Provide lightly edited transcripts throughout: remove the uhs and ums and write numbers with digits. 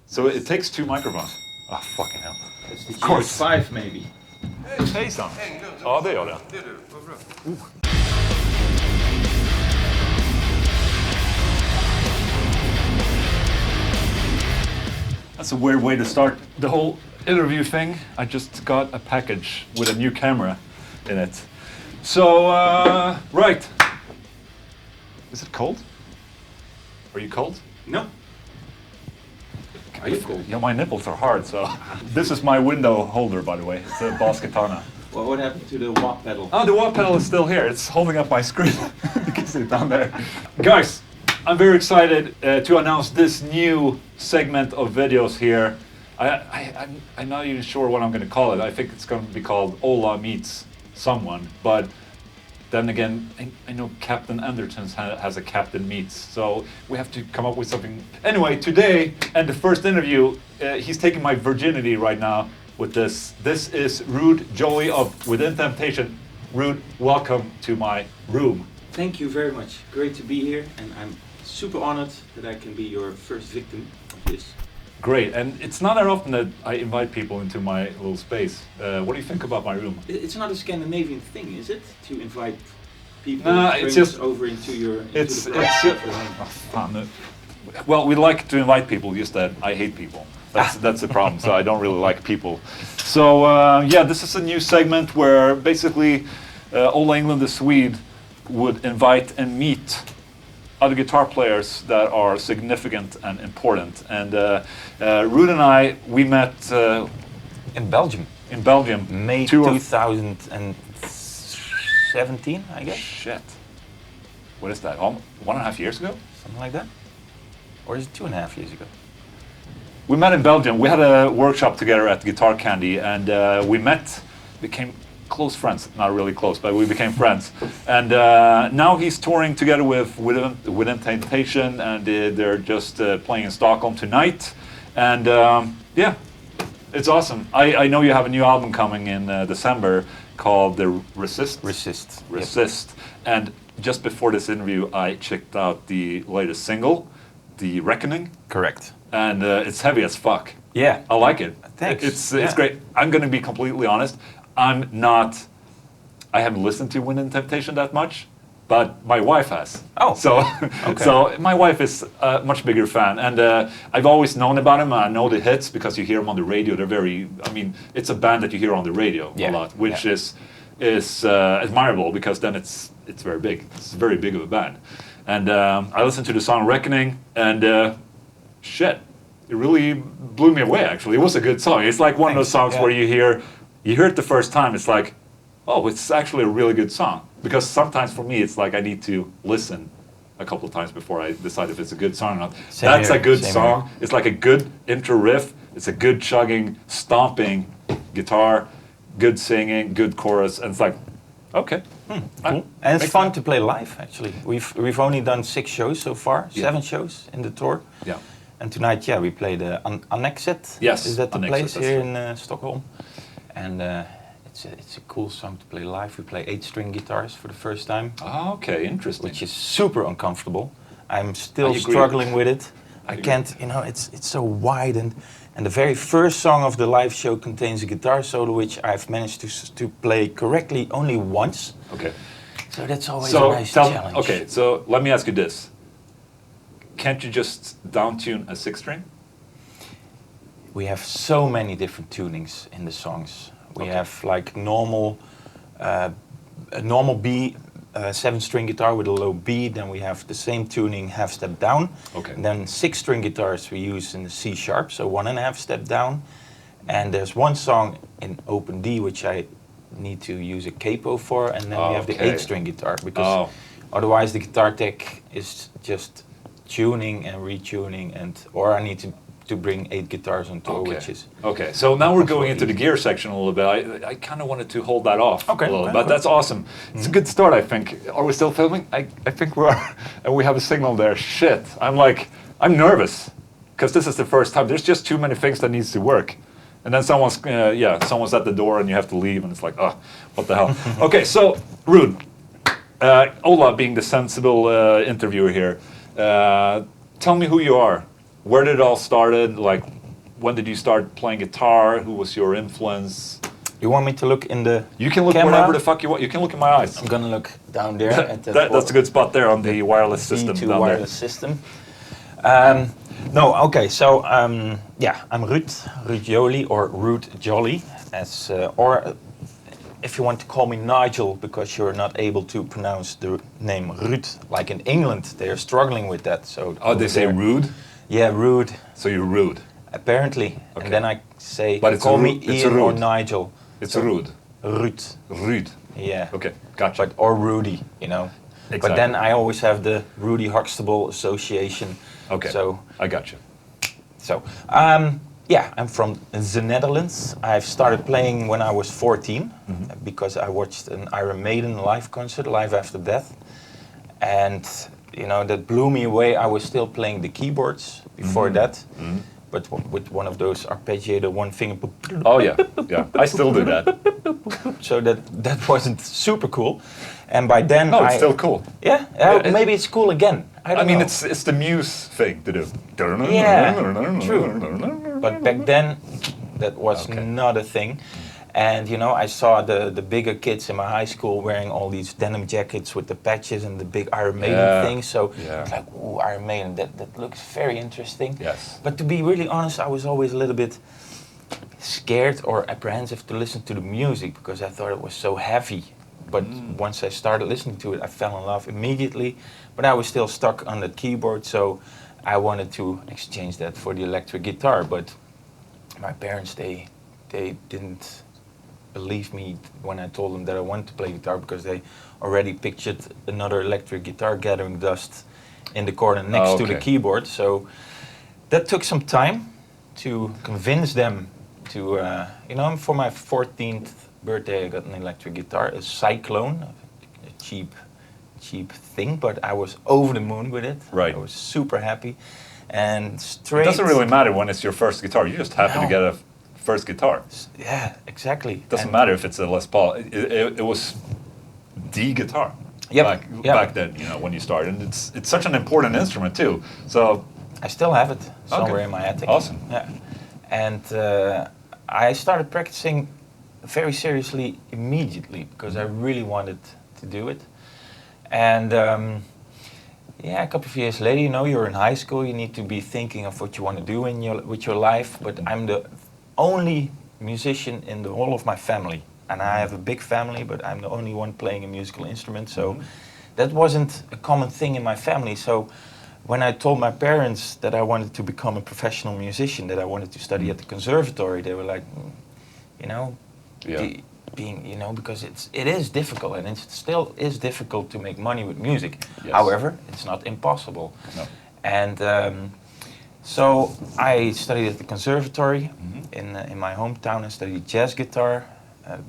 So it takes 2 microphones. Oh, fucking hell. That's the Of course. GS5 maybe. Hejsan. Ja, det gör det. Det är du, vad bra. That's a weird way to start the whole interview thing. I just got a package with a new camera in it. So, right. Is it cold? Are you cold? No. Are you cold? Yeah, my nipples are hard, so. This is my window holder, by the way. It's a Boss Katana. Well, what happened to the wah pedal? Oh, the wah pedal is still here. It's holding up my screen. You can see it down there. Guys, I'm very excited to announce this new segment of videos here. I'm not even sure what I'm going to call it. I think it's going to be called OLA Meets Someone. But then again, I know Captain Anderton has a Captain Meets. So we have to come up with something. Anyway, today, and the first interview, he's taking my virginity right now with this. This is Ruud Jolie of Within Temptation. Ruud, welcome to my room. Thank you very much. Great to be here, and I'm super honored that I can be your first victim of this. Great, and it's not that often that I invite people into my little space. What do you think about my room? It's not a Scandinavian thing, is it? To invite people It's just over into your it's the just private oh, fan. Well, we like to invite people, just that I hate people. That's the problem. So I don't really like people. So yeah, this is a new segment where basically OLA Englund, the Swede, would invite and meet other guitar players that are significant and important. And Ruud and I, we met in Belgium. in Belgium. May 2017, I guess. Shit. What is that? 1.5 years ago? Something like that. Or is it 2.5 years ago? We met in Belgium. We had a workshop together at Guitar Candy, and we met, became close friends. Not really close, but we became friends. And now he's touring together with Within Temptation, and they're just playing in Stockholm tonight. And yeah, it's awesome. I know you have a new album coming in December called the Resist. Resist. Resist. And just before this interview, I checked out the latest single, The Reckoning. Correct. And it's heavy as fuck. Yeah. I like it. Thanks. It's great. I'm going to be completely honest. I haven't listened to Within Temptation that much, but my wife has. Oh. So, Okay. so my wife is a much bigger fan, and I've always known about him. I know the hits because you hear them on the radio. They're very. I mean, it's a band that you hear on the radio a lot, which is admirable because then it's very big. It's very big of a band, and I listened to the song Reckoning, and shit, it really blew me away. Actually, it was a good song. It's like one of those songs where you hear it the first time. It's like, oh, it's actually a really good song. Because sometimes for me, it's like I need to listen a couple of times before I decide if it's a good song or not. That's a good song. It's like a good intro riff. It's a good chugging, stomping guitar, good singing, good chorus, and it's like, okay. Cool. And it's fun to play live, actually. We've only done 6 shows so far, 7 shows in the tour. Yeah. And tonight, we played Annexet. Yes, Is that the Annexet, place that's here true. in Stockholm? And it's a cool song to play live. We play 8-string guitars for the first time. Oh, okay, interesting. Which is super uncomfortable. I'm I still agree. struggling with it. I agree. can't, it's so wide, and the very first song of the live show contains a guitar solo which I've managed to play correctly only once. Okay. So that's always a nice challenge. Okay, so let me ask you this. Can't you just downtune a 6-string? We have so many different tunings in the songs. We have like normal, a normal B, 7-string guitar with a low B. Then we have the same tuning, half step down. Okay. And then 6-string guitars we use in the C sharp, so 1.5 step down. And there's one song in open D which I need to use a capo for, and then we have the 8-string guitar because otherwise the guitar tech is just tuning and retuning, or I need to bring 8 guitars on tour, which is okay. So now we're going into the gear section a little bit. I kind of wanted to hold that off a little, but that's awesome. It's a good start, I think. Are we still filming? I think we are, and we have a signal there. Shit, I'm nervous because this is the first time. There's just too many things that needs to work, and then someone's at the door and you have to leave, and it's like, oh, what the hell? Okay, so Ruud, Ola being the sensible interviewer here. Tell me who you are. where did it all started? Like, when did you start playing guitar? Who was your influence? You want me to look in the You can look camera? wherever the fuck you want. You can look in my eyes. I'm gonna look down there at the That's a good spot there on the wireless system. B2 down wireless system. No, okay, so yeah, I'm Ruud Jolie or Ruud Jolie, as or if you want to call me Nigel because you're not able to pronounce the name Ruud, like in England, they're struggling with that. So they say rude? Yeah, Ruud. So you're rude. Apparently, Okay. and then I say, But it's call me it's Ian or Ruud. Nigel. It's So, rude. Ruud. Rude. Yeah. Okay, gotcha. But or Rudy, you know. Exactly. But then I always have the Rudy Huxtable Association. Okay. So I gotcha. yeah, I'm from the Netherlands. I've started playing when I was 14 because I watched an Iron Maiden live concert, Live After Death, and you know that blew me away. I was still playing the keyboards before that. But with one of those arpeggiator one finger. Oh yeah, yeah. I still do that. So that wasn't super cool, and by then No, it's still cool. Yeah, Yeah, maybe it's cool again. I don't mean, know. it's the Muse thing to do. Yeah, true. But back then, that was Okay. not a thing. And you know, I saw the bigger kids in my high school wearing all these denim jackets with the patches and the big Iron Maiden thing. So it's like, ooh, Iron Maiden, that looks very interesting. Yes. But to be really honest, I was always a little bit scared or apprehensive to listen to the music because I thought it was so heavy. But once I started listening to it, I fell in love immediately. But I was still stuck on the keyboard, so I wanted to exchange that for the electric guitar. But my parents, they didn't believe me when I told them that I wanted to play guitar because they already pictured another electric guitar gathering dust in the corner next to the keyboard. So that took some time to convince them to, you know, for my 14th birthday I got an electric guitar, a Cyclone, a cheap thing, but I was over the moon with it. Right. I was super happy. And straight... It doesn't really matter when it's your first guitar. You just happen to No. get a first guitar. Yeah, exactly. Doesn't matter if it's a Les Paul. It was the guitar. Yep. Back then, you know, when you started, and it's such an important instrument too. So I still have it somewhere in my attic. Awesome. Yeah, and I started practicing very seriously immediately because I really wanted to do it. And yeah, a couple of years later, you know, you're in high school. You need to be thinking of what you want to do with your life. But I'm the only musician in the whole of my family. And I have a big family, but I'm the only one playing a musical instrument. So that wasn't a common thing in my family. So when I told my parents that I wanted to become a professional musician, that I wanted to study at the conservatory, they were like, you know, being, you know, because it is difficult, and it still is difficult to make money with music. Yes. However, it's not impossible. No. And so I studied at the conservatory in my hometown. I studied jazz guitar,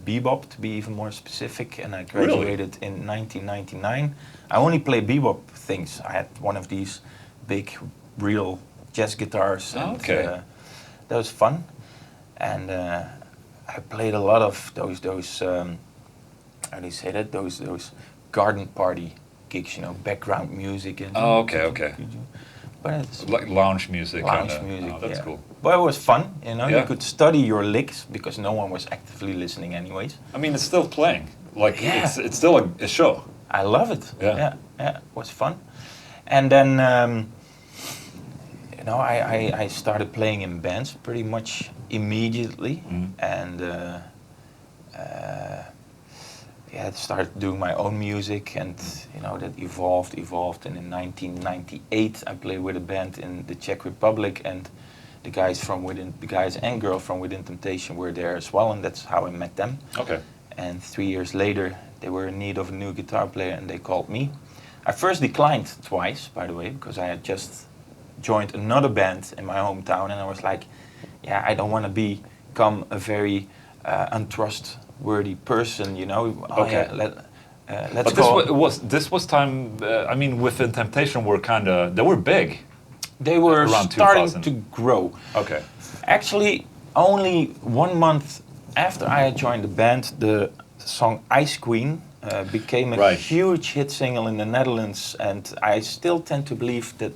bebop to be even more specific, and I graduated in 1999. I only play bebop things. I had one of these big, real jazz guitars, and that was fun. And I played a lot of those how do you say that? Those garden party gigs, you know, background music and. Oh, okay. But it's Like lounge music. lounge music. Oh, that's cool. But it was fun, you know. Yeah. You could study your licks because no one was actively listening, anyways. I mean, it's still playing. Like Yeah. it's still a show. I love it. Yeah. It was fun. And then, you know, I started playing in bands pretty much immediately, and yeah, started doing my own music, and you know that evolved. And in 1998, I played with a band in the Czech Republic, and the guys and girl from Within Temptation were there as well, and that's how I met them. Okay. And 3 years later, they were in need of a new guitar player, and they called me. I first declined twice, by the way, because I had just joined another band in my hometown, and I was like, yeah, I don't want to become a very untrustworthy person, you know. Oh, Okay. Yeah, let's But go. this was time. I mean, Within Temptation were they were big. They were around starting 2000. to grow. Okay. Actually, only 1 month after I had joined the band, the song Ice Queen became a huge hit single in the Netherlands, and I still tend to believe that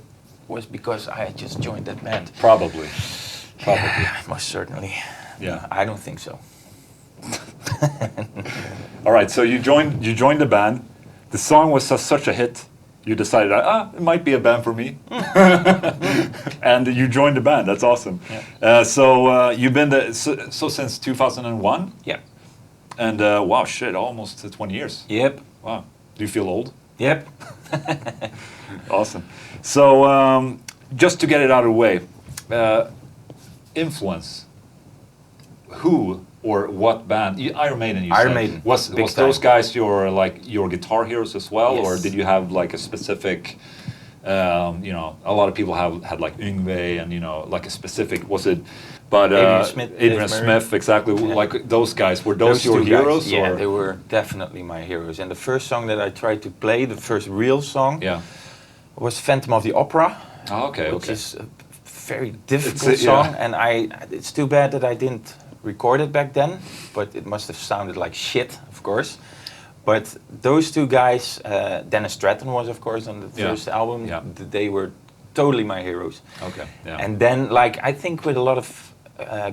was because I had just joined that band. Probably. Yeah, most certainly. Yeah. I don't think so. All right, so you joined the band. The song was such a hit. You decided, it might be a band for me. And you joined the band. That's awesome. Yeah. So you've been there so since 2001? Yeah. And wow, shit, almost 20 years. Yep. Wow. Do you feel old? Yep. Awesome. So just to get it out of the way, influence. Who or what band? Iron Maiden. You Iron said. Maiden. Was those guys your guitar heroes as well, Yes. or did you have like a specific? A lot of people had like Yngwie and like a specific. Was it? But Adrian Smith, exactly. Yeah. Like those guys. Were those your two heroes? guys, yeah, or? they were definitely my heroes. And the first song that I tried to play, the first real song, was Phantom of the Opera. Oh, okay. Which is a very difficult song, and it's too bad that I didn't record it back then, but it must have sounded like shit, of course. But those two guys, Dennis Stratton was, of course, on the first album. Yeah. They were totally my heroes. Okay. Yeah. And then, like, I think with a lot of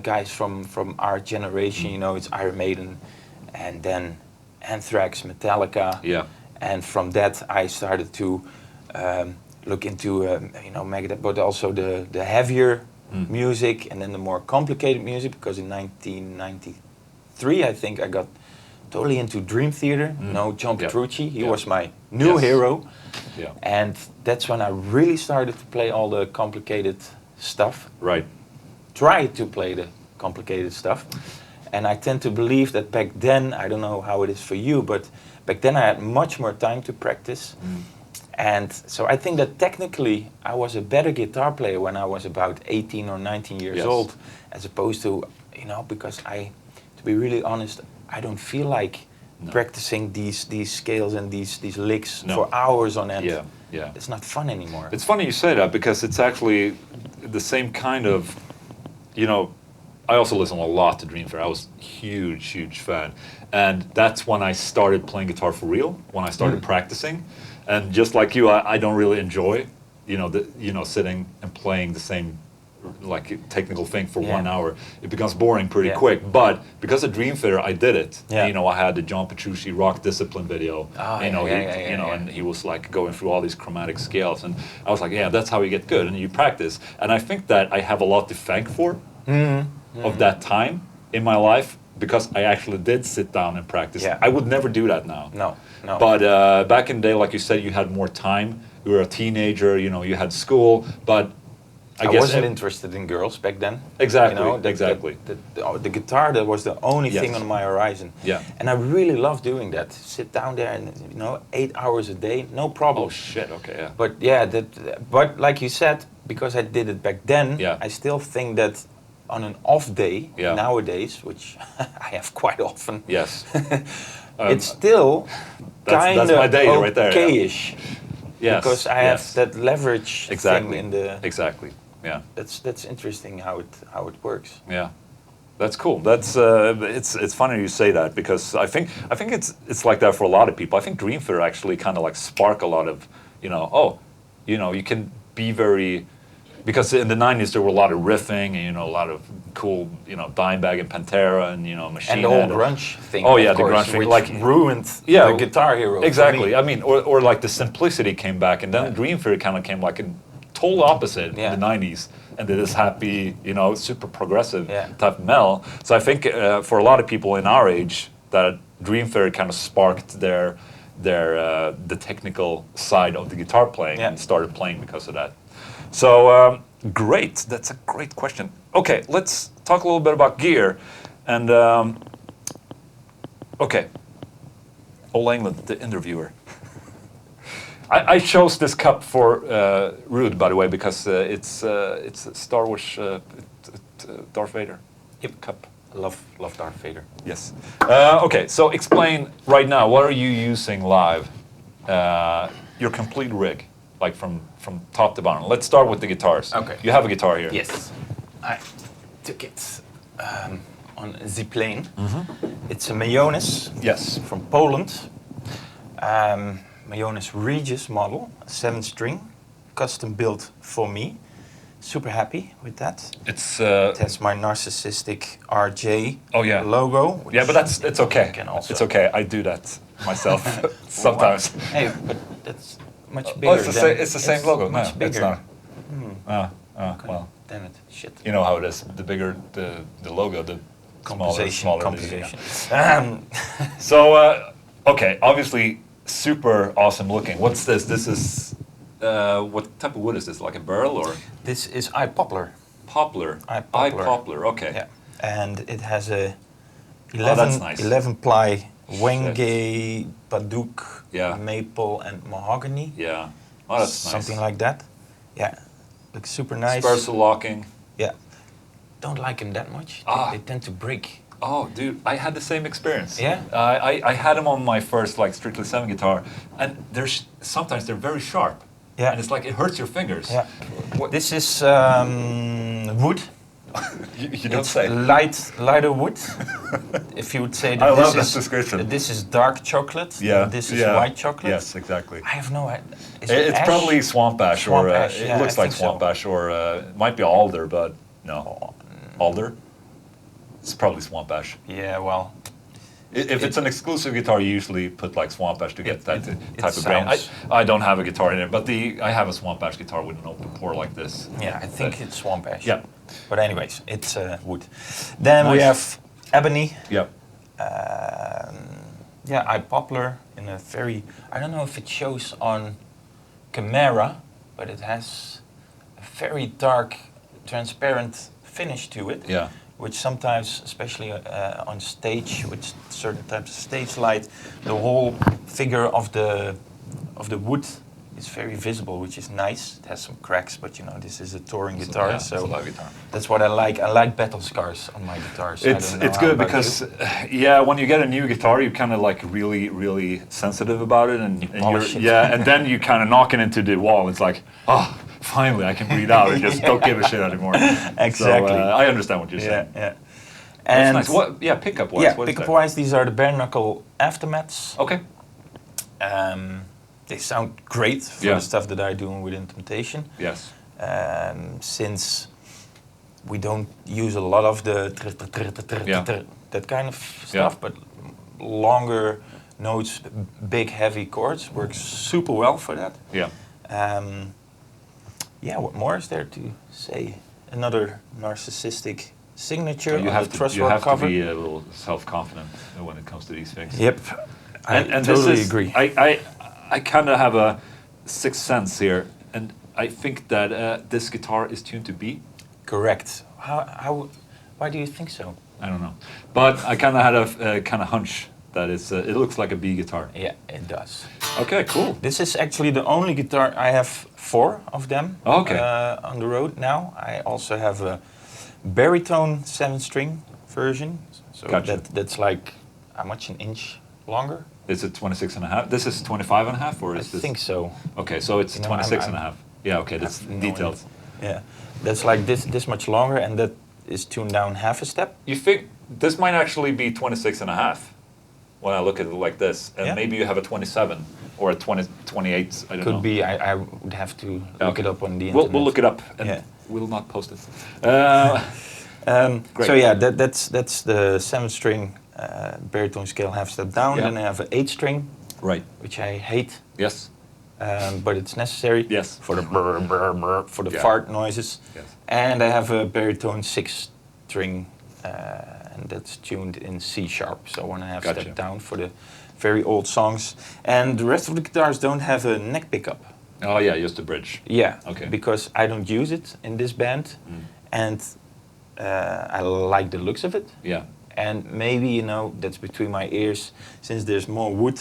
guys from our generation, it's Iron Maiden, and then Anthrax, Metallica. Yeah. And from that, I started to look into, Megadeth, but also the heavier music, and then the more complicated music, because in 1993, I think I got totally into Dream Theater. John Petrucci, he was my new hero. Yeah. And that's when I really started to play all the complicated stuff. Right. Try to play the complicated stuff. And I tend to believe that back then, I don't know how it is for you, but back then I had much more time to practice. And so I think that technically I was a better guitar player when I was about 18 or 19 years old, as opposed to, because to be really honest, I don't feel like practicing these scales and these licks for hours on end. Yeah. It's not fun anymore. It's funny you say that, because it's actually the same kind of, I also listen a lot to Dream Theater. I was huge fan. And that's when I started playing guitar for real, when I started practicing. And just like you, I don't really enjoy, sitting and playing the same, like, technical thing for 1 hour. It becomes boring pretty quick. But because of Dream Theater, I did it. I had the John Petrucci Rock Discipline video. And he was like going through all these chromatic scales, and I was like, that's how you get good, and you practice. And I think that I have a lot to thank for of that time in my life, because I actually did sit down and practice. I would never do that now. No. But back in the day, like you said, you had more time. You were a teenager, you had school, but I guess wasn't interested in girls back then. Exactly, exactly. The guitar, that was the only thing on my horizon. Yeah. And I really loved doing that. Sit down there and 8 hours a day, no problem. Oh shit! Okay, yeah. But but like you said, because I did it back then, I still think that on an off day nowadays, which I have quite often. Yes. It's still kind of my day right there. Okay-ish. Yes. Because I have that leverage thing in the. Exactly. Yeah. That's interesting how it works. Yeah. That's cool. That's it's funny you say that, because I think it's like that for a lot of people. I think Dream Theater actually kind of like spark a lot of, you can be very, because in the 90s there were a lot of riffing and a lot of cool, Dimebag and Pantera and Machine and the whole Head grunge thing. Oh yeah, of the course, grunge thing, which like ruined the Guitar Hero. Exactly. I mean, or like the simplicity came back, and then Dream Theater kind of came like a total opposite in the 90s, and did this happy, super progressive type metal. So I think for a lot of people in our age, that Dream Theater kind of sparked their the technical side of the guitar playing and started playing because of that. So great, that's a great question. Okay, let's talk a little bit about gear, and okay, Ola Englund, the interviewer. I chose this cup for Ruud, by the way, because it's a Star Wars Darth Vader cup. I love Darth Vader. Yes. Okay, so explain right now, what are you using live? Your complete rig, like from top to bottom. Let's start with the guitars. Okay. You have a guitar here. Yes. I took it on a Z-plane. It's a Mayonnaise. Yes. From Poland. Mayonnaise Regis model, 7-string. custom built for me. Super happy with that. It's It has my narcissistic RJ logo. Yeah, but it's okay. It's okay. I do that myself sometimes. Hey, but that's much bigger. It's the same logo. No, it's not. Well, damn it, shit. You know how it is. The bigger the logo, the smaller compensation. So, okay, obviously super awesome looking. What's this? This is, what type of wood is this? Like a burl or? This is poplar. Poplar. Poplar, okay. Yeah, and it has a 11 ply Wenge, Paduk, maple and mahogany. Yeah, oh, that's something nice. like that. Yeah, looks super nice. Sparsel locking. Yeah, don't like them that much. They tend to break. Oh, dude, I had the same experience. Yeah? I had them on my first like Strictly 7 guitar, and sometimes they're very sharp. Yeah. And it's like it hurts your fingers. Yeah. This is wood. you don't say. Lighter wood. If you would say that I love this description. This is dark chocolate. Yeah. This is white chocolate. Yes, exactly. I have no idea. It's probably swamp ash, Swamp or ash, it looks like swamp ash, or it might be alder, but no. Alder? It's probably swamp ash. Yeah, well. If it's an exclusive guitar, you usually put like swamp ash to get that type of grain. I don't have a guitar in it, but I have a swamp ash guitar with an open pore like this. Yeah, I think it's swamp ash. Yeah. But anyways, it's wood. Then we have ebony. Yeah. Poplar in a very, I don't know if it shows on camera, but it has a very dark, transparent finish to it. Yeah. Which sometimes, especially on stage, with certain types of stage light, the whole figure of the wood is very visible, which is nice. It has some cracks, but you know, this is a touring guitar, so it's a live guitar. That's what I like. I like battle scars on my guitars. It's good because when you get a new guitar, you're kind of like really sensitive about it, and and then you kind of knock it into the wall. It's like, oh, finally I can breathe out and just don't give a shit anymore. Exactly. So, I understand what you're saying. Yeah. And nice. What? Yeah, pickup wise. Yeah, pickup wise, these are the bare knuckle aftermaths. Okay. They sound great for the stuff that I'm doing within Temptation. Yes. Since we don't use a lot of the that kind of stuff, but longer notes, big heavy chords works super well for that. Yeah. What more is there to say? Another narcissistic signature. You have cover. to be a little self-confident when it comes to these things. Yep. I totally agree. I kind of have a sixth sense here, and I think that this guitar is tuned to B. Correct. Why do you think so? I don't know, but I kind of had a kind of hunch that it looks like a B guitar. Yeah, it does. Okay, cool. This is actually the only guitar. I have 4 of them on the road now. I also have a Baritone 7-string version. So that's like, how much, an inch longer? Is it 26.5? This is 25.5, or is this? I think so. Okay, so it's 26.5. Yeah, okay, that's detailed. Yeah, that's like this much longer, and that is tuned down half a step. You think this might actually be 26.5 when I look at it like this, and maybe you have a 27 or a 28. I don't know. Could be. I would have to look it up on the internet. We'll look it up, and we'll not post it. Great. So yeah, that's the 7-string. Baritone scale half step down. Then I have an 8-string, which I hate. Yes, but it's necessary. Yes, for the brr, brr, brr, for the fart noises. Yes. And I have a Baritone 6-string, and that's tuned in C sharp. So 1.5 step down for the very old songs. And the rest of the guitars don't have a neck pickup. Oh yeah, just a bridge. Yeah. Okay. Because I don't use it in this band, and I like the looks of it. Yeah. And maybe, that's between my ears, since there's more wood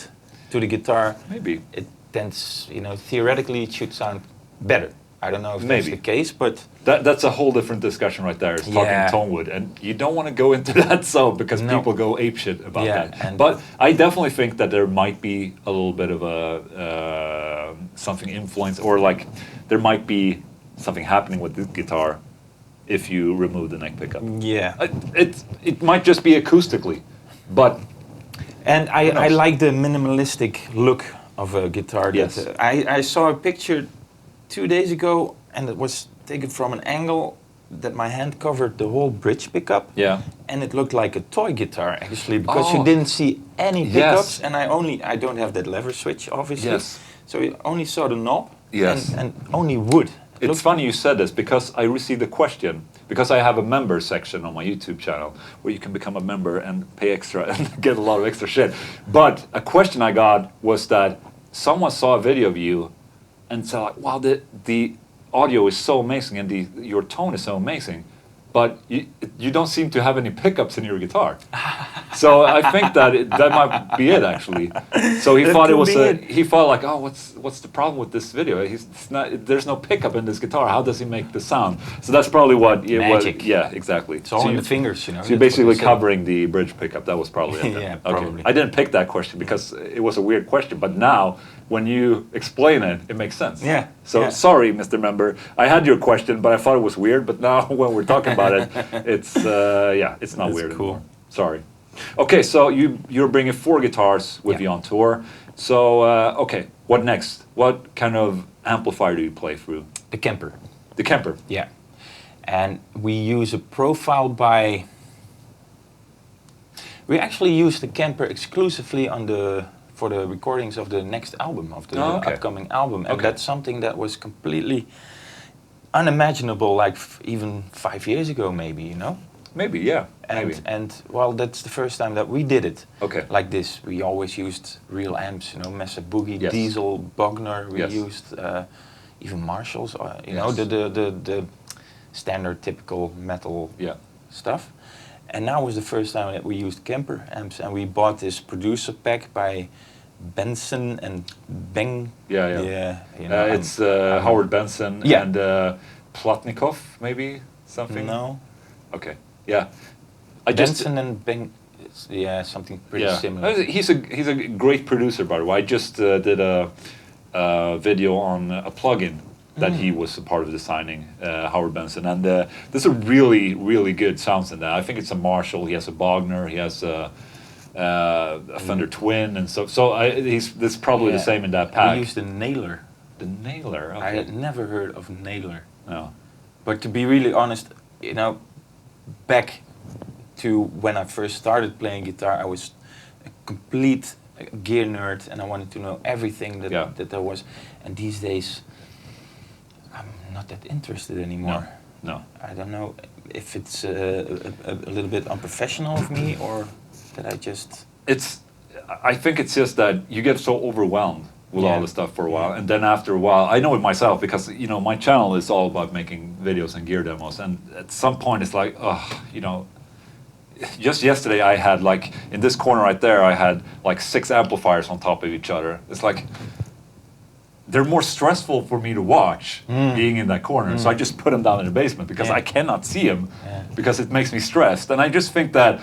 to the guitar. Maybe. It tends, theoretically it should sound better. I don't know if that's the case, but... That's a whole different discussion right there, is talking tone wood. And you don't want to go into that zone, because people go apeshit about that. But I definitely think that there might be a little bit of a something influence, or like there might be something happening with the guitar if you remove the neck pickup. Yeah. It might just be acoustically, but... And I like the minimalistic look of a guitar. Yes. I saw a picture 2 days ago, and it was taken from an angle that my hand covered the whole bridge pickup. Yeah. And it looked like a toy guitar actually, because you didn't see any pickups, and I don't have that lever switch obviously. Yes. So you only saw the knob. Yes. And only wood. It's funny you said this, because I received a question, because I have a member section on my YouTube channel where you can become a member and pay extra and get a lot of extra shit. But a question I got was that someone saw a video of you and said, like, wow, the audio is so amazing and your tone is so amazing, but you don't seem to have any pickups in your guitar. So I think that might be it actually. So he thought he thought like, oh, what's the problem with this video? There's no pickup in this guitar. How does he make the sound? So that's probably what it was. Yeah, exactly. It's all in the fingers, you know. So you're basically covering the bridge pickup. That was probably it. Yeah, okay. probably. I didn't pick that question because it was a weird question, but now when you explain it, it makes sense. Yeah. So sorry, Mr. Member. I had your question, but I thought it was weird. But now when we're talking about it, it's it's not weird cool. anymore. Sorry. Okay, so you're bringing 4 guitars with you on tour. So okay, what next? What kind of amplifier do you play through? The Kemper. The Kemper. Yeah. And we use a profile by. We actually use the Kemper exclusively for the recordings of the next album, of the upcoming album. And that's something that was completely unimaginable, like even 5 years ago, maybe, you know? Maybe, yeah. And well, that's the first time that we did it. Okay. Like this. We always used real amps, you know, Mesa Boogie, Diesel, Bogner. We used even Marshalls, you know, the standard, typical metal stuff. And now was the first time that we used Kemper amps, and we bought this producer pack by Benson and Beng. Yeah. You know, it's Howard Benson and Plotnikov, maybe something. No. Okay. Yeah. Benson and Beng. Something pretty similar. He's a great producer, by the way. I just did a video on a plugin that he was a part of designing, Howard Benson, and there's a really, really good sounds in that. I think it's a Marshall. He has a Bogner. He has a Fender Twin, and so this probably the same in that pack. We used a Nailer. The Nailer. Okay. I had never heard of Nailer. No. But to be really honest, you know, back to when I first started playing guitar, I was a complete gear nerd, and I wanted to know everything that there was. And these days, I'm not that interested anymore. No. I don't know if it's a little bit unprofessional of me, or that I just... I think it's just that you get so overwhelmed with all the stuff for a while, and then after a while, I know it myself, because you know my channel is all about making videos and gear demos, and at some point it's like, you know, just yesterday I had, like, in this corner right there, I had like 6 amplifiers on top of each other. It's like, they're more stressful for me to watch being in that corner, so I just put them down in the basement, because I cannot see them, because it makes me stressed. And I just think that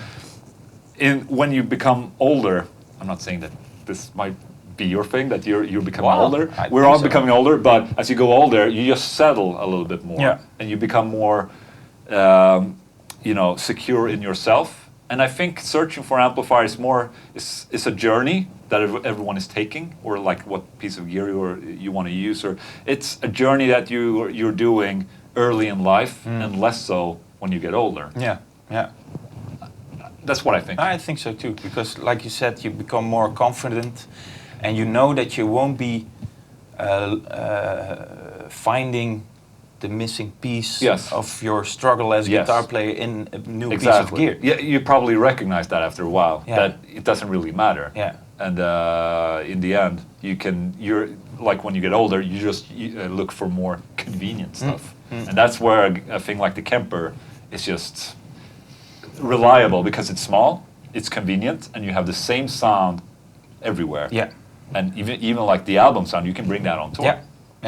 when you become older, I'm not saying that this might be your thing, that you're becoming older. We're all becoming older, but as you go older, you just settle a little bit more, and you become more, you know, secure in yourself. And I think searching for amplifiers is a journey that everyone is taking, or like what piece of gear you want to use, or it's a journey that you're doing early in life, and less so when you get older. Yeah. That's what I think. I think so too, because like you said, you become more confident, and you know that you won't be finding the missing piece of your struggle as a guitar player in a new piece of gear. Yeah, you probably recognize that after a while, that it doesn't really matter. Yeah. And in the end, you're like, when you get older, you just look for more convenient stuff. And that's where a thing like the Kemper is just reliable, because it's small, it's convenient, and you have the same sound everywhere. Yeah. And even like the album sound, you can bring that on tour. Yeah.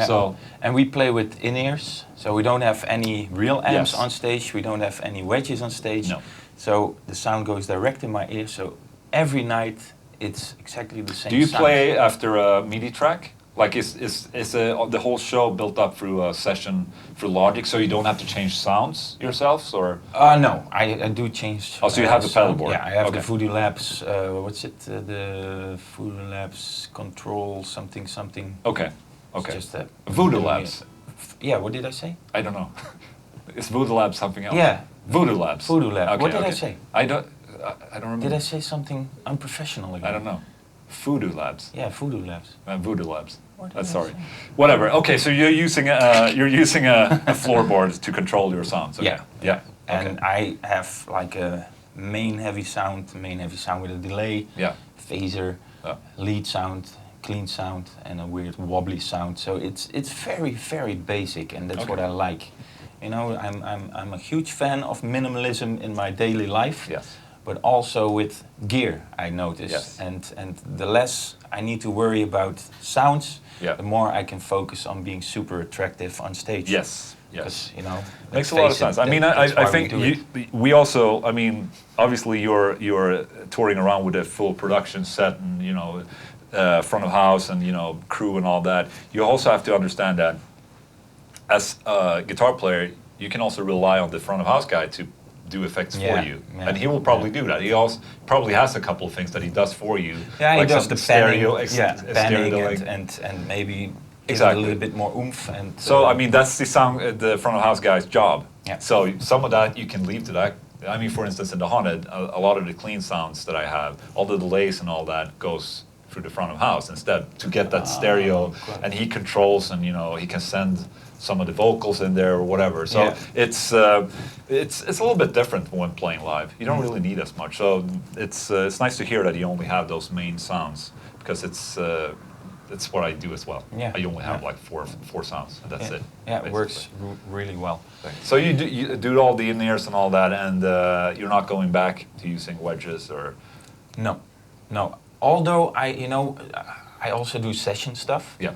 So, and we play with in-ears, so we don't have any real amps on stage, we don't have any wedges on stage. No. So the sound goes direct in my ear, so every night it's exactly the same sound. Do you play after a MIDI track? Like, is the whole show built up through a session through Logic, so you don't have to change sounds yourselves, or? No, I do change. Oh, so you have the pedal board? Yeah, I have the Voodoo Labs. What's it? The Voodoo Labs Control something. Okay. Okay. It's just Voodoo Labs. Yeah, what did I say? I don't know. Is Voodoo Labs something else? Yeah. Voodoo Labs. Voodoo Lab. Okay, What did I say? I don't remember. Did I say something unprofessional again? I don't know. Voodoo Labs. Yeah, Voodoo Labs. Voodoo Labs. What did I Sorry. say? Whatever. Okay, so you're using a floorboard to control your sounds. Okay. Yeah. Yeah. And I have like a main heavy sound with a delay, Yeah. phaser, lead sound, clean sound, and a weird wobbly sound. So it's very, very basic, and that's what I like. You know, I'm a huge fan of minimalism in my daily life. Yes. But also with gear, I notice. Yes. And the less I need to worry about sounds, Yeah. the more I can focus on being super attractive on stage. Yes. Because, you know, Makes a lot of sense. I mean, I think we also, I mean, obviously you're touring around with a full production set and, you know, front of house and, you know, crew and all that. You also have to understand that as a guitar player, you can also rely on the front of house guy to do effects for you. Yeah. And he will probably do that. He also probably has a couple of things that he does for you. Yeah, like he does the stereo, panning and maybe exactly. a little bit more oomph. And so I mean, that's the front of house guy's job. Yeah. So some of that you can leave to that. I mean, for instance, in the Haunted, a lot of the clean sounds that I have, all the delays and all that goes through the front of house instead to get that stereo, and he controls, and you know, he can send some of the vocals in there or whatever. So it's a little bit different when playing live. You don't really need as much. So it's nice to hear that you only have those main sounds, because it's what I do as well. Yeah. I only have like four sounds, and that's it. Yeah, it works really well. So you do all the in-ears and all that, and you're not going back to using wedges or? No. Although I also do session stuff. Yeah.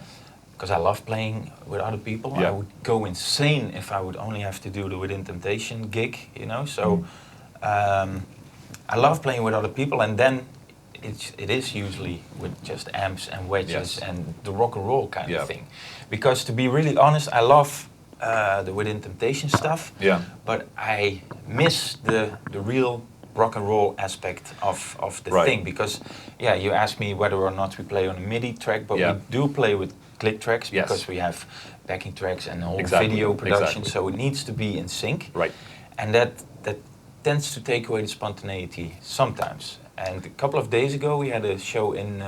Because I love playing with other people. Yeah. I would go insane if I would only have to do the Within Temptation gig, you know. So I love playing with other people, and then it is usually with just amps and wedges and the rock and roll kind of thing. Because to be really honest, I love the Within Temptation stuff. Yeah. But I miss the real rock and roll aspect of the thing. Because you asked me whether or not we play on a MIDI track, but we do play with click tracks because we have backing tracks and a whole video production, so it needs to be in sync. Right. And that tends to take away the spontaneity sometimes. And a couple of days ago we had a show in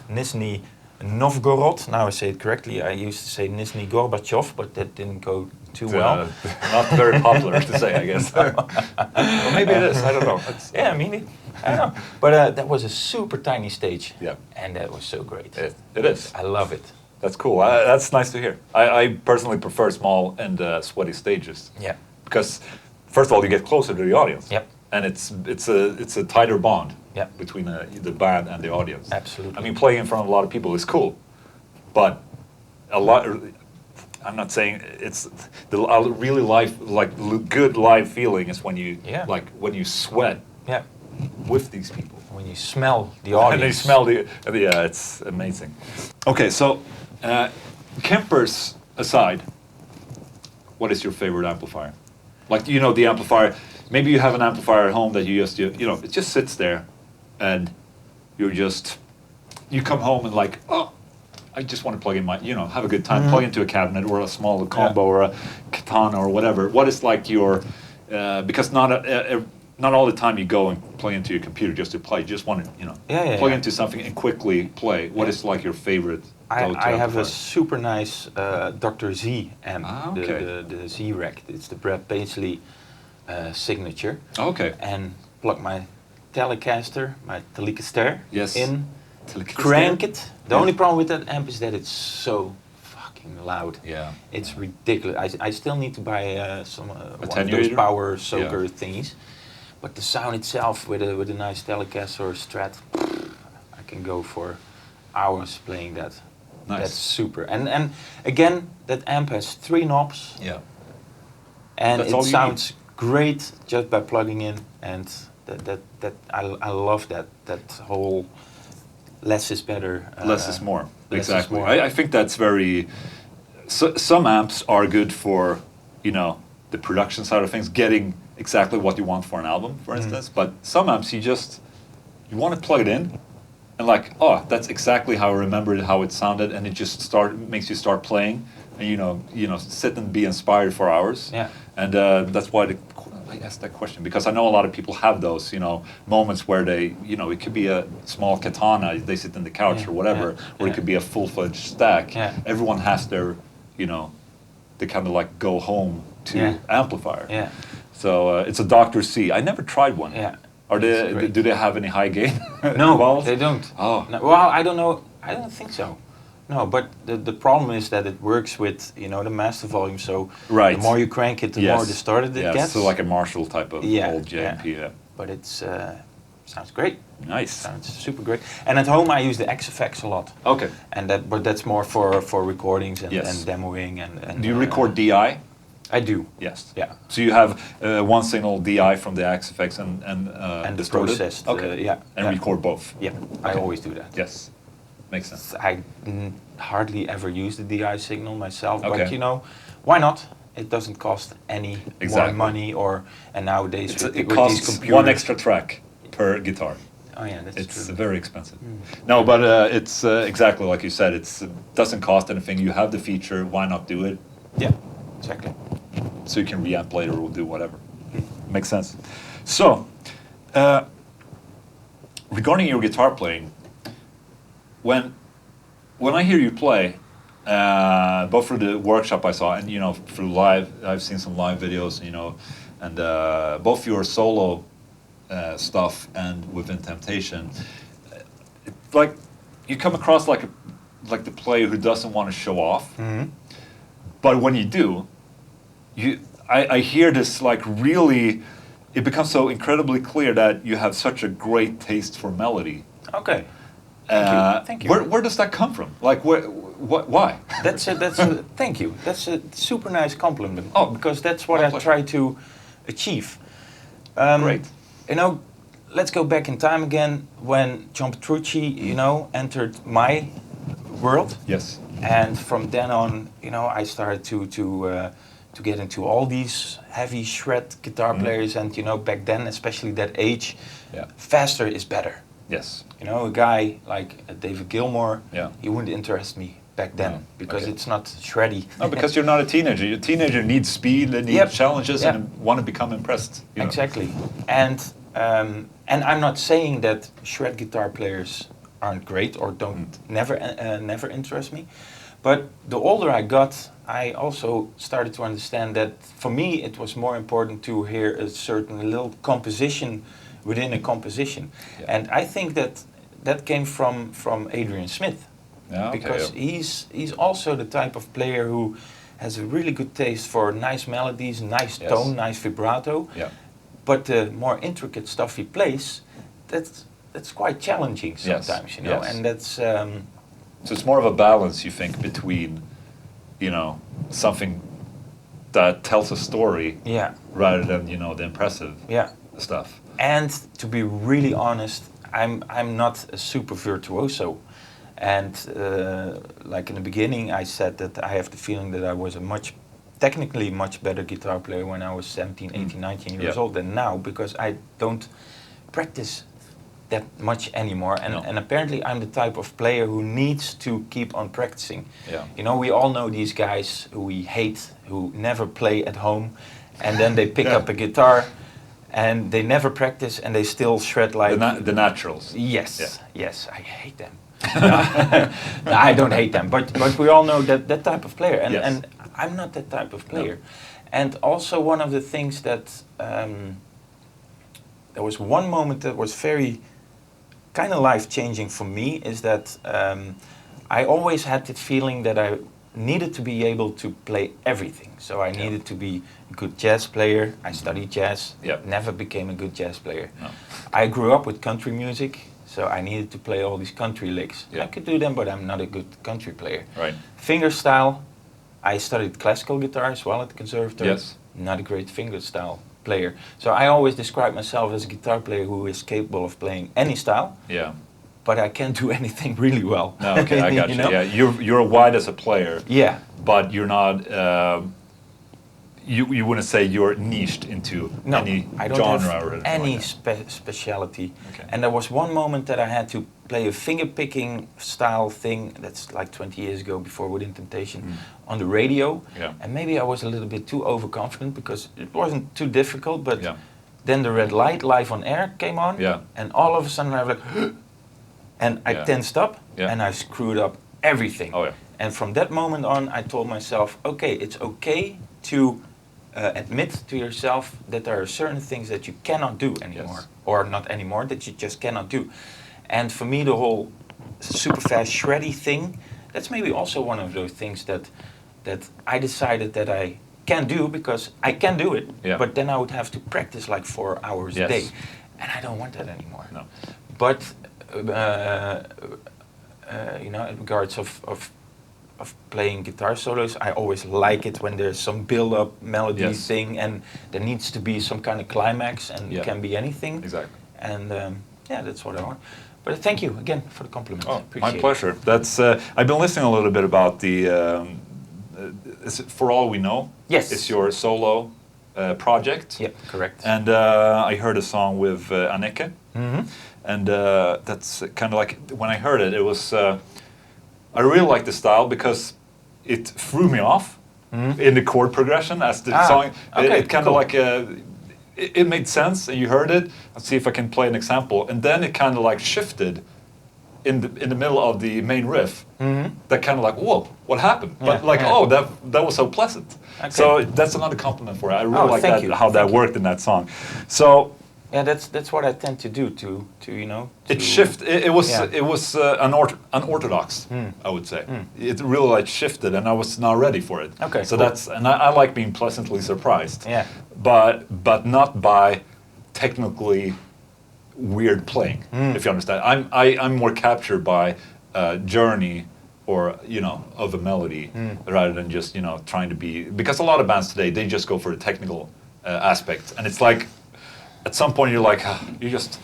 Nizhny Novgorod. Now I say it correctly. I used to say Nizhny Gorbachev, but that didn't go too well. Not very popular to say, I guess. Or maybe it is. I don't know. I mean, I don't know. But that was a super tiny stage. Yeah. And that was so great. It is. I love it. That's cool. That's nice to hear. I personally prefer small and sweaty stages. Yeah. Because first of all, you get closer to the audience. Yep. And it's a tighter bond between the band and the audience. Absolutely. I mean, playing in front of a lot of people is cool, but I'm not saying it's the really good live feeling is when you when you sweat with these people. When you smell the audience. And they smell it's amazing. Okay, so Kempers aside, what is your favorite amplifier? Like, you know, the amplifier, maybe you have an amplifier at home that it just sits there, and you come home and like, oh, I just want to plug in have a good time, plug into a cabinet or a small combo or a katana or whatever. What is like your, because not all the time you go and play into your computer just to play. You just want to, plug into something and quickly play. What is like your favorite go-to I have amplifier? a super nice Dr. Z amp, the Z-Rack. It's the Brad Paisley signature. Okay. And plug my Telecaster, my Telecaster in, Telecaster? crank it. The only problem with that amp is that it's so fucking loud. Yeah. It's ridiculous. I still need to buy one of those power soaker thingies. But the sound itself with a nice Telecaster or Strat, I can go for hours playing that. Nice. That's super. And again, that amp has 3 knobs. Yeah. And That's it all you sounds great just by plugging in. And that I love that whole less is better. Less is more. Less is Exactly. more. I think that's very. Some amps are good for, the production side of things, getting exactly what you want for an album, for instance. But some amps you want to plug it in, and like, oh, that's exactly how I remembered how it sounded, and it just makes you start playing, and sit and be inspired for hours. Yeah. And that's why I asked that question, because I know a lot of people have those, moments where they, it could be a small katana, they sit in the couch or whatever, or it could be a full-fledged stack. Yeah. Everyone has their, they kind of like go home to amplifier. Yeah. So it's a Dr. C. I never tried one. Yeah. Do they have any high gain? No, involved? they don't. Oh. No, well, I don't know. I don't think so. No, but the problem is that it works with the master volume. So right. the more you crank it, the more distorted it gets. So like a Marshall type of old JMP. Yeah. But it's sounds great. Nice. Sounds super great. And at home I use the XFX a lot. Okay. But that's more for recordings and demoing and. Do you record DI? I do. Yes. Yeah. So you have one signal DI from the XFX and the processed. Okay. And record both. Yeah. Okay. I always do that. Yes. Makes sense. I hardly ever use the DI signal myself, but why not? It doesn't cost any more money, and nowadays it with costs these computers, one extra track per guitar. Oh yeah, that's true. It's very expensive. No, but it's exactly like you said. It doesn't cost anything. You have the feature. Why not do it? Yeah, exactly. So you can reamp later or do whatever. Makes sense. So, regarding your guitar playing, when I hear you play, both through the workshop I saw and through live, I've seen some live videos, and both your solo stuff and Within Temptation, like you come across like the player who doesn't want to show off, but when you do, I hear this like really, it becomes so incredibly clear that you have such a great taste for melody. Okay. Thank you. Where does that come from? Like, why? That's a thank you. That's a super nice compliment. Oh, because that's what I try to achieve. Great. Let's go back in time again when John Petrucci, entered my world. Yes. And from then on, I started to get into all these heavy shred guitar players, and back then, especially that age, faster is better. Yes. A guy like David Gilmour, he wouldn't interest me back then because it's not shreddy. No, because you're not a teenager. Your teenager needs speed, they need challenges, and want to become impressed. Exactly. And I'm not saying that shred guitar players aren't great or don't never interest me, but the older I got, I also started to understand that for me it was more important to hear a certain little composition within a composition. And I think that came from Adrian Smith, because he's also the type of player who has a really good taste for nice melodies, nice tone, nice vibrato. But the more intricate stuff he plays, that's quite challenging sometimes, and that's. So it's more of a balance, you think, between, something that tells a story, rather than the impressive stuff. And to be really honest, I'm not a super virtuoso, and like in the beginning, I said that I have the feeling that I was a technically much better guitar player when I was 17, 18, 19 years old than now, because I don't practice that much anymore, and apparently I'm the type of player who needs to keep on practicing. We all know these guys who we hate, who never play at home, and then they pick up a guitar and they never practice and they still shred like the naturals. Yes, I hate them. No, I don't hate them, but we all know that type of player, and I'm not that type of player. And also one of the things that there was one moment that was very kind of life-changing for me, is that I always had the feeling that I needed to be able to play everything. So I needed to be a good jazz player. I studied jazz, never became a good jazz player. No. I grew up with country music, so I needed to play all these country licks. I could do them, but I'm not a good country player. Right. Fingerstyle, I studied classical guitar as well at the conservatory. Not a great fingerstyle player. So I always describe myself as a guitar player who is capable of playing any style. But I can't do anything really well. No, okay, I got you. Yeah, you're wide as a player. But you're not. you wouldn't say you're niched into any I don't genre have or anything any like that. speciality. Okay. And there was one moment that I had to play a finger picking style thing. That's like 20 years ago, before Within Temptation, on the radio. Yeah. And maybe I was a little bit too overconfident, because it wasn't too difficult. But Yeah. then the red light live on air came on, Yeah. and all of a sudden I was like, and I Yeah. tensed up, Yeah. and I screwed up everything. Oh yeah. And from that moment on, I told myself, okay, it's okay to admit to yourself that there are certain things that you cannot do anymore, Yes. or not anymore, that you just cannot do. And for me, the whole super fast shreddy thing, that's maybe also one of those things that I decided that I can do, because I can do it, Yeah. but then I would have to practice like 4 hours a Yes. day. And I don't want that anymore. No. But, you know, in regards of playing guitar solos, I always like it when there's some build-up melody Yes. thing, and there needs to be some kind of climax, and Yeah. it can be anything. Exactly. And yeah, that's what I want. But thank you again for the compliment. Oh, Appreciate my it. pleasure. That's I've been listening a little bit about the is it For All We Know. Yes. It's your solo project. Yep, correct. And I heard a song with Anneke. Mm-hmm. And that's kind of like, when I heard it, it was, I really like the style because it threw me off in the chord progression as the song. Okay, It kind of cool. like, it made sense, and you heard it. Let's see if I can play an example. And then it kind of like shifted in the middle of the main riff. That kind of like, whoa, what happened? But Yeah, like, yeah. oh, that was so pleasant. Okay. So that's another compliment for it. I really like thank that, you, how that thank you. worked in that song. So Yeah, that's what I tend to do to you know. it shift. It was Yeah. it was unorthodox, I would say. It really like shifted, and I was not ready for it. Okay, So cool. that's, and I like being pleasantly surprised. Yeah. But not by technically weird playing. If you understand, I'm more captured by journey, or of a melody, rather than just trying to be, because a lot of bands today, they just go for the technical aspect, and it's like at some point you're like, you just.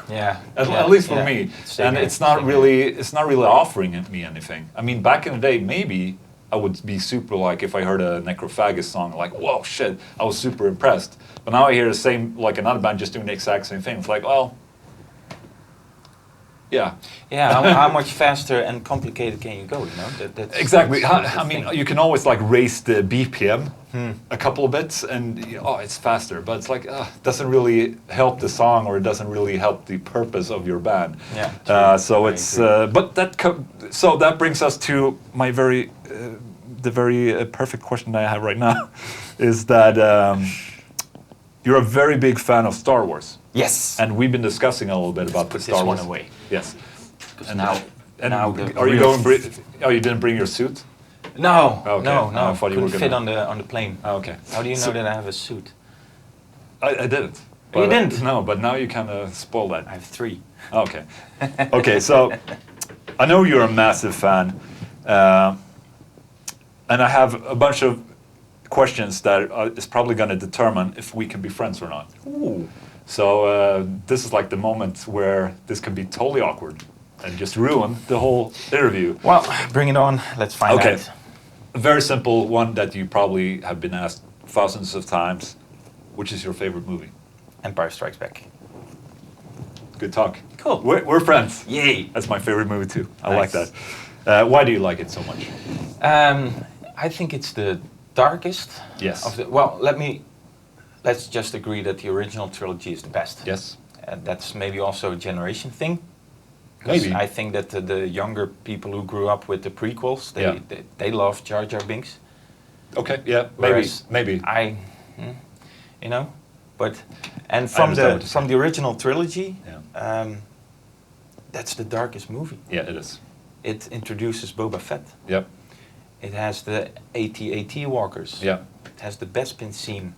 Yeah. At least for me, Same and here, it's not same really offering me anything. I mean, back in the day, maybe I would be super, like, if I heard a Necrophagist song, like, whoa, shit, I was super impressed. But now I hear the same, like another band just doing the exact same thing. It's like, well, yeah. Yeah, how much faster and complicated can you go? That's Exactly. that's the I mean, thing. you can always like raise the BPM a couple of bits, and it's faster. But it's like, doesn't really help the song, or it doesn't really help the purpose of your band. Yeah, true. So I it's agree. but so that brings us to my the very perfect question that I have right now, is that you're a very big fan of Star Wars. Yes. And we've been discussing a little bit about put the this Star one Wars. away. Yes. And now the are you real going? Oh, you didn't bring your suit? No, Okay. no, I thought you were couldn't fit gonna- on the plane. Oh, okay. How do you know So- that I have a suit? I didn't. Oh, you But, didn't? No, but now you kind of spoil that. I have 3. Okay. Okay, so I know you're a massive fan, and I have a bunch of questions that is probably going to determine if we can be friends or not. Ooh. So this is like the moment where this can be totally awkward and just ruin the whole interview. Well, bring it on. Let's find Okay. out. A very simple one that you probably have been asked thousands of times. Which is your favorite movie? Empire Strikes Back. Good talk. Cool. We're friends. Yay. That's my favorite movie too. I Nice. like that. Why do you like it so much? I think it's the darkest. Yes. Of the, well, let's just agree that the original trilogy is the best. Yes. That's maybe also a generation thing. 'Cause Maybe. I think that the younger people who grew up with the prequels, Yeah. they love Jar Jar Binks. Okay. Yeah. Whereas Maybe. But and understand what you're from the original trilogy, Yeah. that's the darkest movie. Yeah. It is. It introduces Boba Fett. Yep. It has the AT-AT walkers. Yeah. It has the Bespin scene.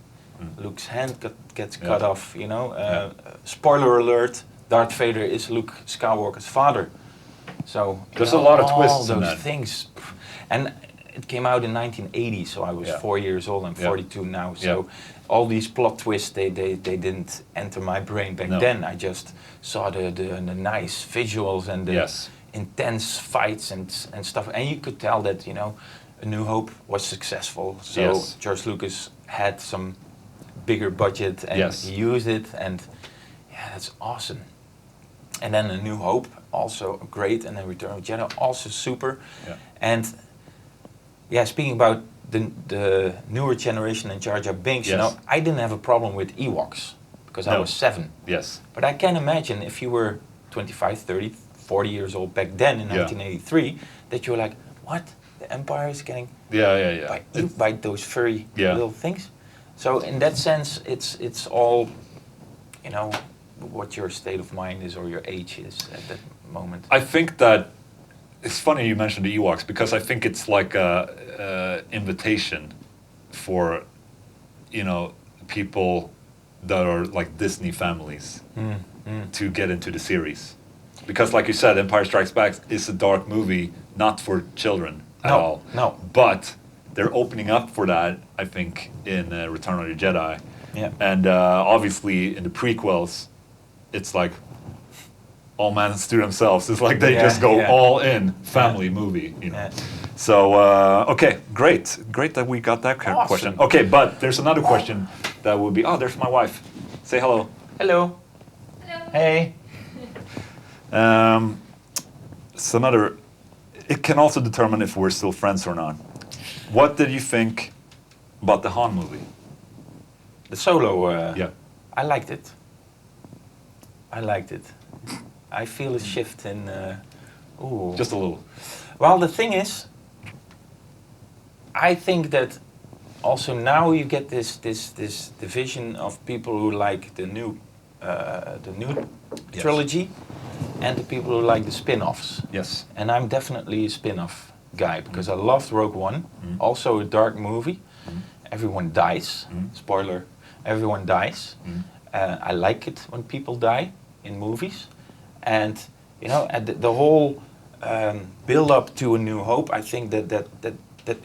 Luke's hand gets Yeah. cut off. Yeah. Spoiler alert: Darth Vader is Luke Skywalker's father. So There's a lot of all twists in those that. things, and it came out in 1980. So I was Yeah. 4 years old. I'm Yeah. 42 now. So Yeah. all these plot twists they didn't enter my brain back No. then. I just saw the nice visuals and the Yes. intense fights and stuff. And you could tell that A New Hope was successful, so Yes. George Lucas had some bigger budget and Yes. he used it, and yeah, that's awesome. And then A New Hope, also great, and then Return of the Jedi, also super. Yeah. And yeah, speaking about the newer generation and Jar Jar Binks, you Yes. know, I didn't have a problem with Ewoks because I No. was 7. Yes. But I can imagine if you were 25, 30, 40 years old back then in Yeah. 1983, that you were like, what? The Empire is getting Yeah. by those furry Yeah. little things. So in that sense, it's all, you know, what your state of mind is or your age is at that moment. I think that it's funny you mentioned the Ewoks because I think it's like a invitation for, you know, people that are like Disney families to get into the series. Because like you said, Empire Strikes Back is a dark movie, not for children at all. No. But they're opening up for that, I think, in Return of the Jedi. Yeah. And obviously in the prequels, it's like all men do themselves. It's like they just go all in family movie, you know. Yeah. So okay, great that we got that Awesome. question. Okay, but there's another question that would be. Oh, there's my wife. Say hello. Hello. Hello. Hey. It's another. It can also determine if we're still friends or not. What did you think about the Han movie? The Solo. Yeah. I liked it. I feel a shift in. Ooh. Just a little. Well, the thing is, I think that also now you get this division of people who like the new Yes. trilogy, and the people who like the spin-offs. Yes. And I'm definitely a spin-off guy because I loved Rogue One, also a dark movie. Everyone dies. Spoiler: everyone dies. I like it when people die in movies, and you know, at the whole build-up to A New Hope, I think that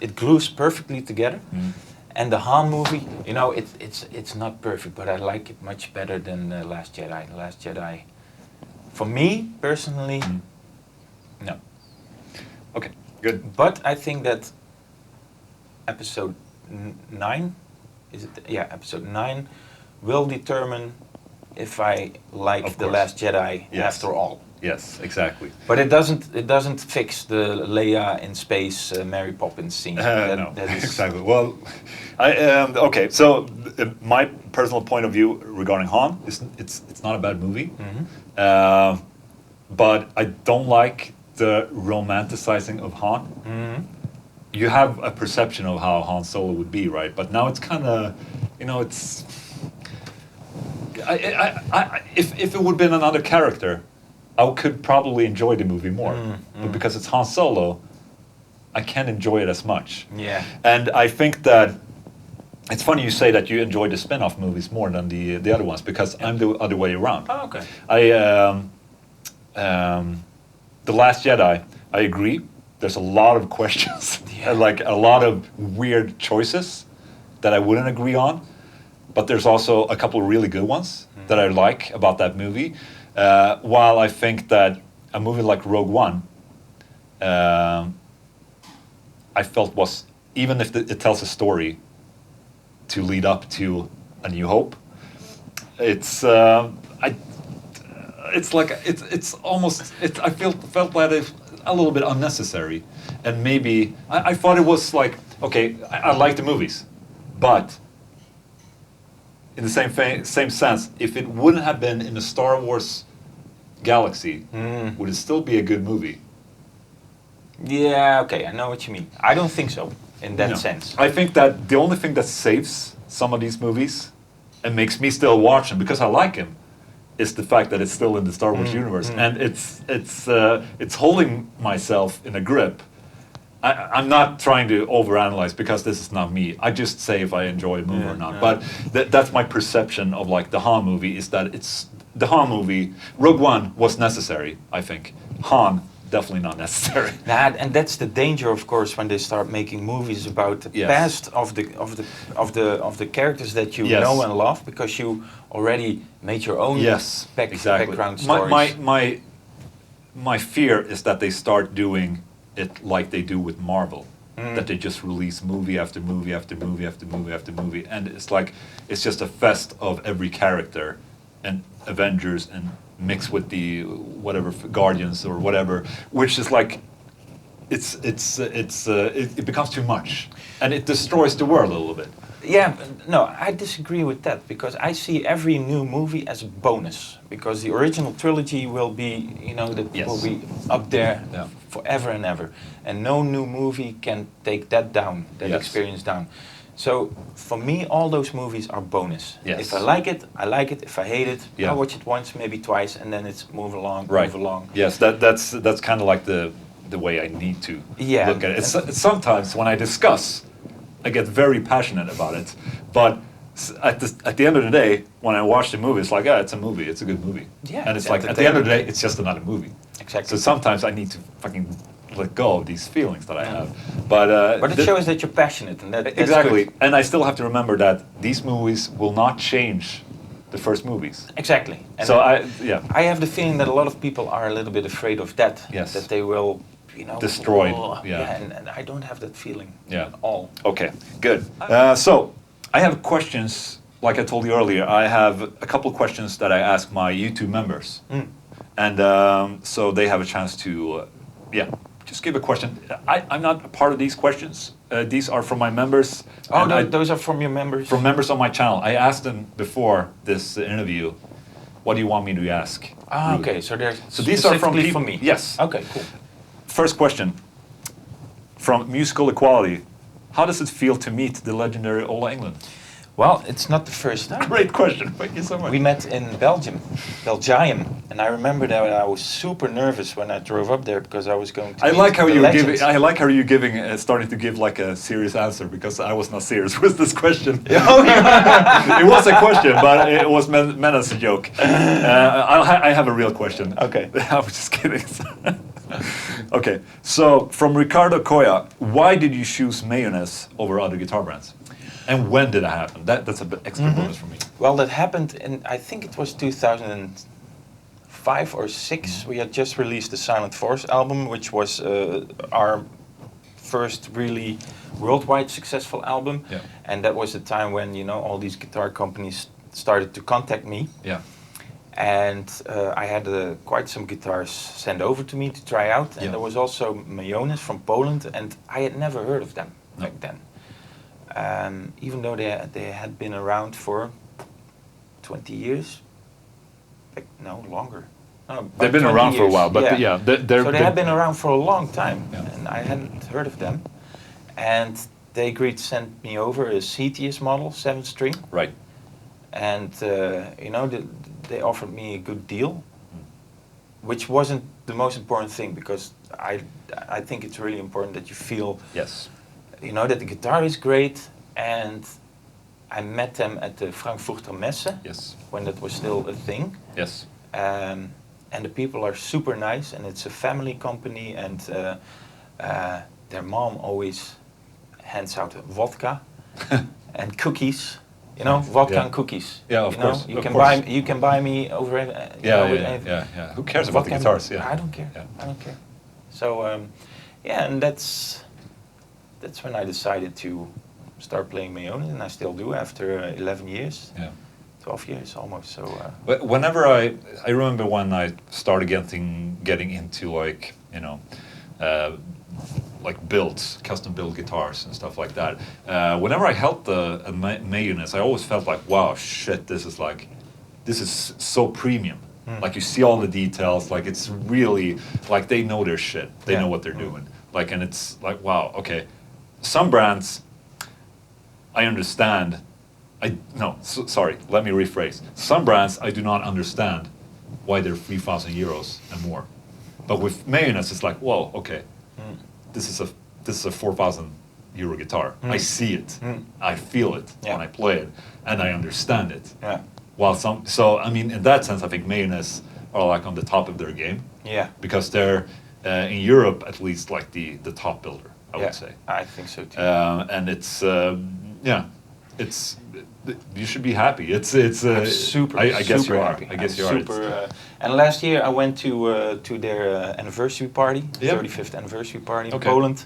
it glues perfectly together. And the Han movie, you know, it's not perfect, but I like it much better than The Last Jedi. The Last Jedi, for me personally, no. Okay. Good. But I think that episode 9, is it? Yeah, episode 9 will determine if I like Of The course. Last Jedi Yes. after all. Yes. Exactly. But it doesn't fix the Leia in space Mary Poppins scene. No, that is exactly. Well, okay. So my personal point of view regarding Han is it's not a bad movie, but I don't like the romanticizing of Han. You have a perception of how Han Solo would be, right? But now it's kind of, you know, it's. If it would have been another character, I could probably enjoy the movie more. But because it's Han Solo, I can't enjoy it as much. Yeah. And I think that it's funny you say that you enjoy the spin-off movies more than the other ones because I'm the other way around. Oh, okay. The Last Jedi, I agree. There's a lot of questions, and like a lot of weird choices that I wouldn't agree on. But there's also a couple of really good ones that I like about that movie. While I think that a movie like Rogue One, I felt was, even if it tells a story to lead up to A New Hope, it's I felt that it's a little bit unnecessary, and maybe I thought it was like, okay, I like the movies, but in the same sense, if it wouldn't have been in the Star Wars galaxy, would it still be a good movie? Yeah, okay, I know what you mean. I don't think so, in that No. sense. I think that the only thing that saves some of these movies and makes me still watch them because I like them is the fact that it's still in the Star Wars universe, and it's holding myself in a grip. I'm not trying to overanalyze because this is not me. I just say if I enjoy a movie or not. But that's my perception of like the Han movie is that it's the Han movie. Rogue One was necessary, I think. Han definitely not necessary. And that's the danger, of course, when they start making movies about the Yes. past of the characters that you Yes. know and love, because you already made your own Yes, exactly. background stories. My fear is that they start doing it like they do with Marvel, that they just release movie after movie after movie after movie after movie, and it's just a fest of every character, and Avengers and mixed with the whatever Guardians or whatever, which is like it becomes too much, and it destroys the world a little bit. Yeah, no, I disagree with that because I see every new movie as a bonus because the original trilogy will be, will be up there forever and ever, and no new movie can take that down, that experience down. So for me, all those movies are bonus. Yes. If I like it, I like it. If I hate it, I watch it once, maybe twice, and then it's move along. Yes, that's kind of like the way I need to look at it. It's sometimes when I discuss, I get very passionate about it, but at the end of the day, when I watch the movie, it's like, it's a movie, it's a good movie. Yeah, and it's like, at the end of the day, it's just another movie. Exactly. So sometimes I need to fucking let go of these feelings that I have. But it shows that you're passionate, and that's exactly. good. And I still have to remember that these movies will not change the first movies. Exactly. And so I have the feeling that a lot of people are a little bit afraid of that. Yes. That they will, destroy. And I don't have that feeling at all. Okay, good. So I have questions. Like I told you earlier, I have a couple questions that I ask my YouTube members, and so they have a chance to, just give a question. I'm not a part of these questions. These are from my members. Oh, those are from your members? From members on my channel. I asked them before this interview, what do you want me to ask? Ah, okay, so they're these are from people, me? Yes. Okay, cool. First question, from Musical Equality. How does it feel to meet the legendary OLA Englund? Well, it's not the first time. Great question, thank you so much. We met in Belgium, and I remember that I was super nervous when I drove up there because I was going to. I like how you're giving, starting to give like a serious answer because I was not serious with this question. It was a question, but it was meant as a joke. I have a real question. Okay. I was just kidding. Okay, so from Ricardo Coya, why did you choose mayonnaise over other guitar brands? And when did that happen? That's a bit extra bonus for me. Well, that happened in, I think it was 2005 or 6. We had just released the Silent Force album, which was our first really worldwide successful album. Yeah. And that was the time when, all these guitar companies started to contact me. Yeah. And I had quite some guitars sent over to me to try out. And there was also Mayonnaise from Poland, and I had never heard of them back then. Even though they had been around for 20 years, no, longer. No, they've been around for a while, but they had been around for a long time, and I hadn't heard of them. And they agreed to send me over a CTS model, 7-string. Right. And they offered me a good deal, which wasn't the most important thing because I think it's really important that you feel. Yes. That the guitar is great, and I met them at the Frankfurter Messe, when that was still a thing. Yes. And the people are super nice, and it's a family company, and their mom always hands out vodka and cookies. Vodka and cookies. Yeah, of course. You can buy me over. Yeah. Who cares about the guitars? Yeah. I don't care. Yeah. I don't care. So, and that's when I decided to start playing Mayonnaise, and I still do after 11 years. Yeah. 12 years almost. So. But whenever I remember when I started getting into custom built guitars and stuff like that. Whenever I held a Mayonnaise, I always felt like, wow, shit, this is so premium. Like you see all the details, like it's really like they know their shit. They know what they're doing. Like, and it's like, wow, okay. Some brands, I understand. Sorry, let me rephrase. Some brands, I do not understand why they're 3,000 euros and more. But with Mayonnaise, it's like, whoa, okay. This is a 4,000 euro guitar. I see it, I feel it when I play it, and I understand it. Yeah. So I mean, in that sense, I think Mayonnaise are like on the top of their game. Yeah. Because they're in Europe at least like the top builder, I would say. I think so too. And it's it's you should be happy. It's I'm super. I guess super you are. Happy. I guess I'm you are. Super, and last year I went to their anniversary party, 35th anniversary party in Poland.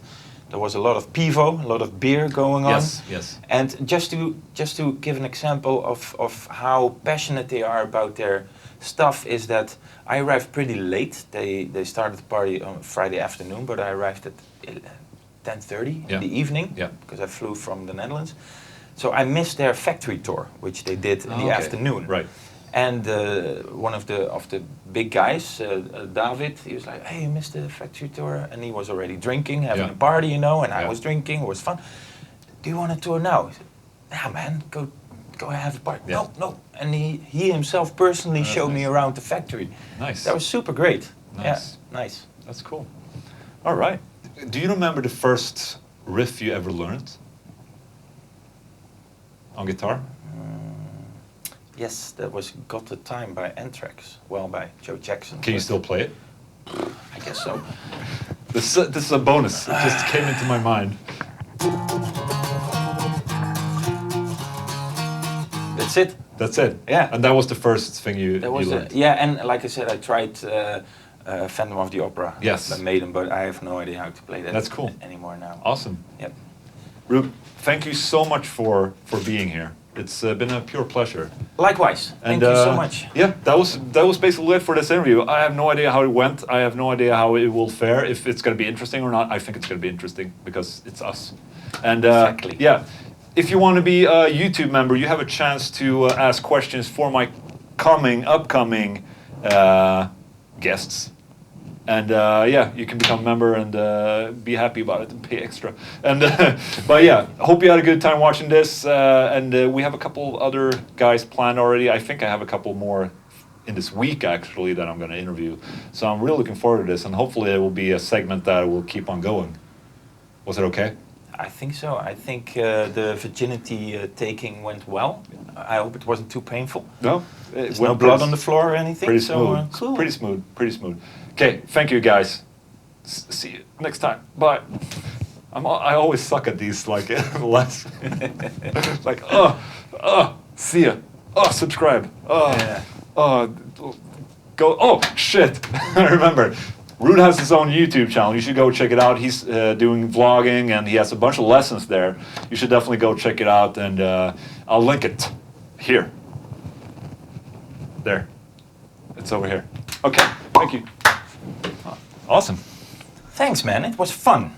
there was a lot of pivo, a lot of beer going on. Yes, yes. And just to give an example of how passionate they are about their stuff is that I arrived pretty late. They started the party on Friday afternoon, but I arrived at 10:30 in the evening because I flew from the Netherlands. So I missed their factory tour, which they did in the afternoon. Right. And one of the big guys, David, he was like, "Hey, you missed the factory tour," and he was already drinking, having a party, you know, and I was drinking. It was fun. Do you want a tour now? He said, "Yeah, man, go have a party." Yeah. No. And he himself personally showed me around the factory. Nice. That was super great. Nice. Yeah, nice. That's cool. All right. Do you remember the first riff you ever learned on guitar? Yes, that was "Got the Time" by Anthrax. Well, by Joe Jackson. Can you still play it? I guess so. This is a bonus. It just came into my mind. That's it. That's it. Yeah. And that was the first thing you learned. And like I said, I tried Phantom of the Opera. Yes. By Maiden, but I have no idea how to play that. That's cool. Anymore now. Awesome. Yep. Ruud, thank you so much for being here. It's been a pure pleasure. Likewise. Thank you so much. Yeah, that was basically it for this interview. I have no idea how it went. I have no idea how it will fare. If it's going to be interesting or not. I think it's going to be interesting because it's us. And exactly. Yeah, if you want to be a YouTube member, you have a chance to ask questions for my upcoming guests. And you can become a member and be happy about it and pay extra. And but yeah, hope you had a good time watching this. And we have a couple other guys planned already. I think I have a couple more in this week actually that I'm going to interview. So I'm really looking forward to this, and hopefully it will be a segment that will keep on going. Was it okay? I think so. I think the virginity taking went well. I hope it wasn't too painful. No? There's no blood on the floor or anything. Pretty smooth. So, cool. Pretty smooth. Okay, thank you guys. See you next time. Bye. I always suck at these, like, last. Like, see ya. Subscribe. Go. Oh, shit. I remember. Ruud has his own YouTube channel. You should go check it out. He's doing vlogging, and he has a bunch of lessons there. You should definitely go check it out, and I'll link it here. There. It's over here. Okay, thank you. Awesome. Thanks, man. It was fun.